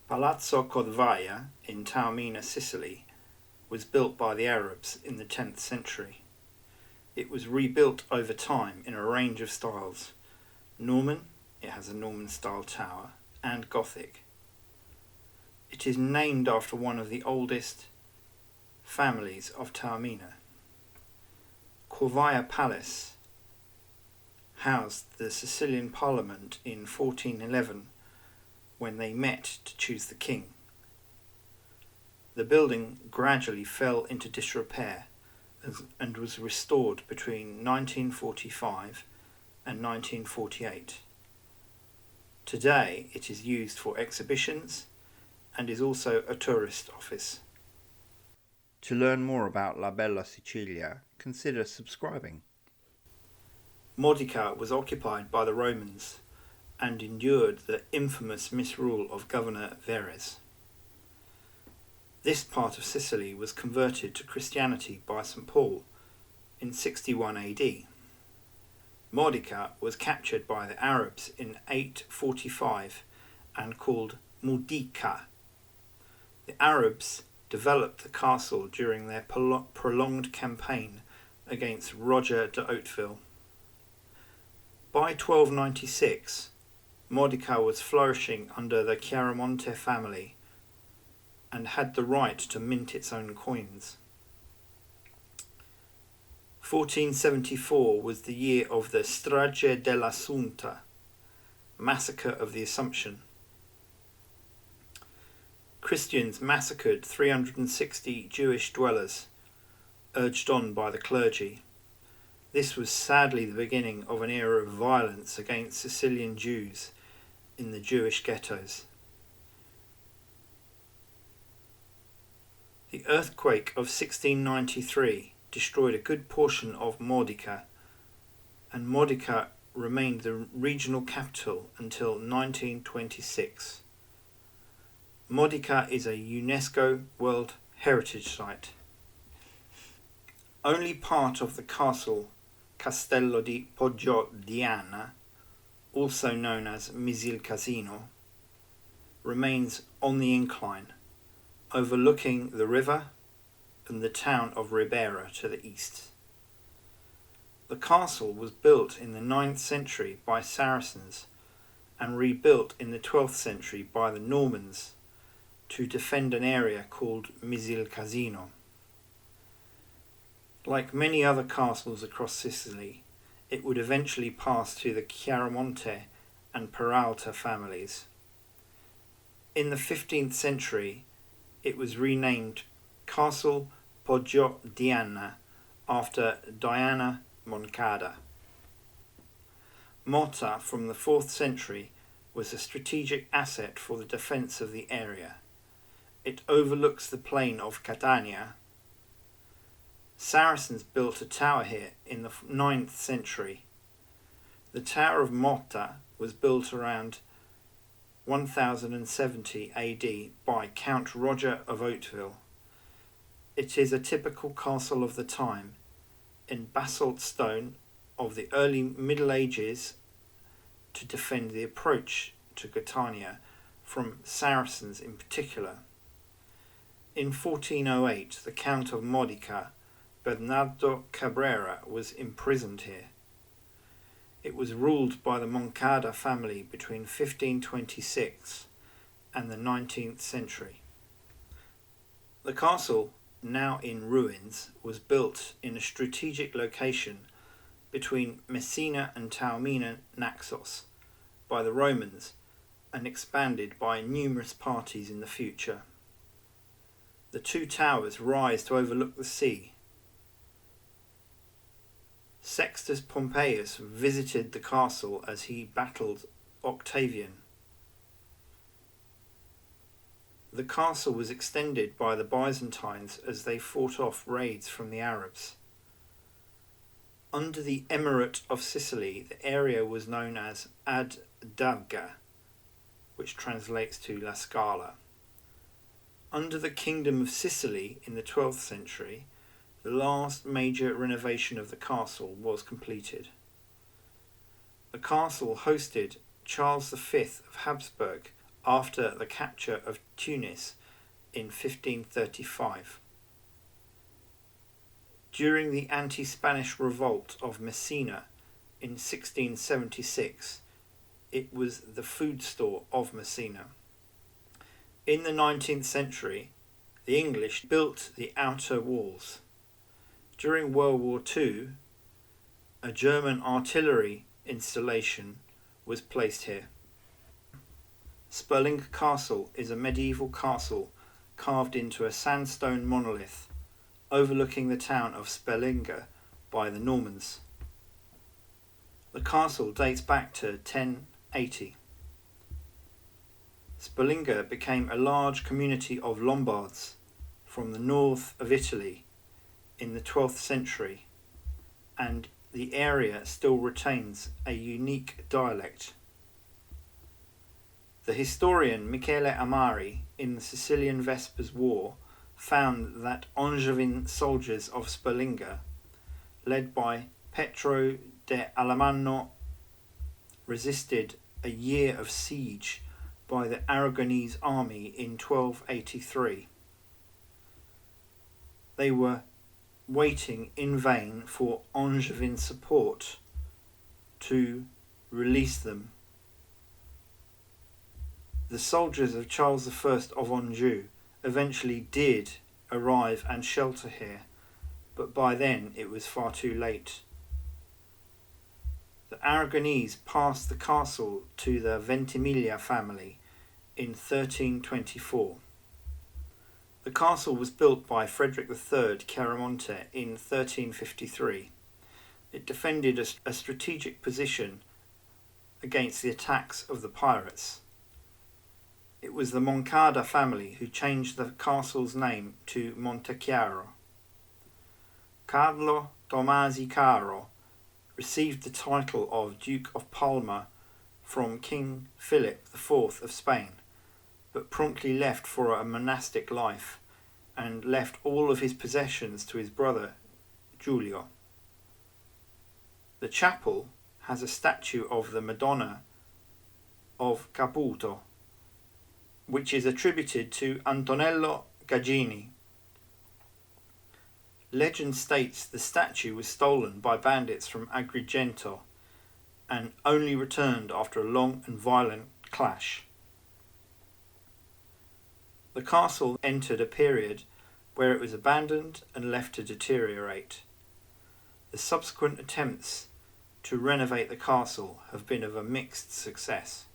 Palazzo Corvaja in Taormina, Sicily, was built by the Arabs in the 10th century. It was rebuilt over time in a range of styles: Norman, it has a Norman-style tower, and Gothic. It is named after one of the oldest families of Taormina. Corvaja Palace housed the Sicilian Parliament in 1411 when they met to choose the king. The building gradually fell into disrepair and was restored between 1945 and 1948. Today it is used for exhibitions and is also a tourist office. To learn more about La Bella Sicilia, consider subscribing. Modica was occupied by the Romans and endured the infamous misrule of Governor Verres. This part of Sicily was converted to Christianity by St. Paul in 61 AD. Modica was captured by the Arabs in 845 and called Modica. The Arabs developed the castle during their prolonged campaign against Roger de Hauteville. By 1296, Modica was flourishing under the Chiaramonte family and had the right to mint its own coins. 1474 was the year of the Strage dell'Assunta, massacre of the Assumption. Christians massacred 360 Jewish dwellers, urged on by the clergy. This was sadly the beginning of an era of violence against Sicilian Jews in the Jewish ghettos. The earthquake of 1693 destroyed a good portion of Modica, and Modica remained the regional capital until 1926. Modica is a UNESCO World Heritage Site. Only part of the castle Castello di Poggiodiana, also known as Mililcassino, remains on the incline, overlooking the river and the town of Ribera to the east. The castle was built in the 9th century by Saracens and rebuilt in the 12th century by the Normans to defend an area called Mililcassino. Like many other castles across Sicily, it would eventually pass to the Chiaramonte and Peralta families. In the 15th century, it was renamed Castle Poggiodiana after Diana Moncada. Motta from the 4th century was a strategic asset for the defence of the area. It overlooks the plain of Catania. Saracens built a tower here in the 9th century. The Tower of Motta was built around 1070 AD by Count Roger of Hauteville. It is a typical castle of the time, in basalt stone of the early Middle Ages, to defend the approach to Catania from Saracens in particular. In 1408, the Count of Modica, Bernardo Cabrera, was imprisoned here. It was ruled by the Moncada family between 1526 and the 19th century. The castle, now in ruins, was built in a strategic location between Messina and Taormina Naxos by the Romans and expanded by numerous parties in the future. The two towers rise to overlook the sea. Sextus Pompeius visited the castle as he battled Octavian. The castle was extended by the Byzantines as they fought off raids from the Arabs. Under the Emirate of Sicily, the area was known as Ad Dagga, which translates to La Scala. Under the Kingdom of Sicily in the 12th century, the last major renovation of the castle was completed. The castle hosted Charles V of Habsburg after the capture of Tunis in 1535. During the anti-Spanish revolt of Messina in 1676, it was the food store of Messina. In the 19th century, the English built the outer walls. During World War II, a German artillery installation was placed here. Sperlinga Castle is a medieval castle carved into a sandstone monolith overlooking the town of Sperlinga by the Normans. The castle dates back to 1080. Sperlinga became a large community of Lombards from the north of Italy in the 12th century, and the area still retains a unique dialect. The historian Michele Amari, in the Sicilian Vespers War, found that Angevin soldiers of Sperlinga, led by Pietro de Alamanno, resisted a year of siege by the Aragonese army in 1283. They were waiting in vain for Angevin support to release them. The soldiers of Charles I of Anjou eventually did arrive and shelter here, but by then it was far too late. The Aragonese passed the castle to the Ventimiglia family in 1324. The castle was built by Frederick III Chiaramonte in 1353. It defended a strategic position against the attacks of the pirates. It was the Moncada family who changed the castle's name to Montechiaro. Carlo Tomasi Caro received the title of Duke of Palma from King Philip IV of Spain, but promptly left for a monastic life and left all of his possessions to his brother Giulio. The chapel has a statue of the Madonna of Caputo, which is attributed to Antonello Gaggini. Legend states the statue was stolen by bandits from Agrigento and only returned after a long and violent clash. The castle entered a period where it was abandoned and left to deteriorate. The subsequent attempts to renovate the castle have been of a mixed success.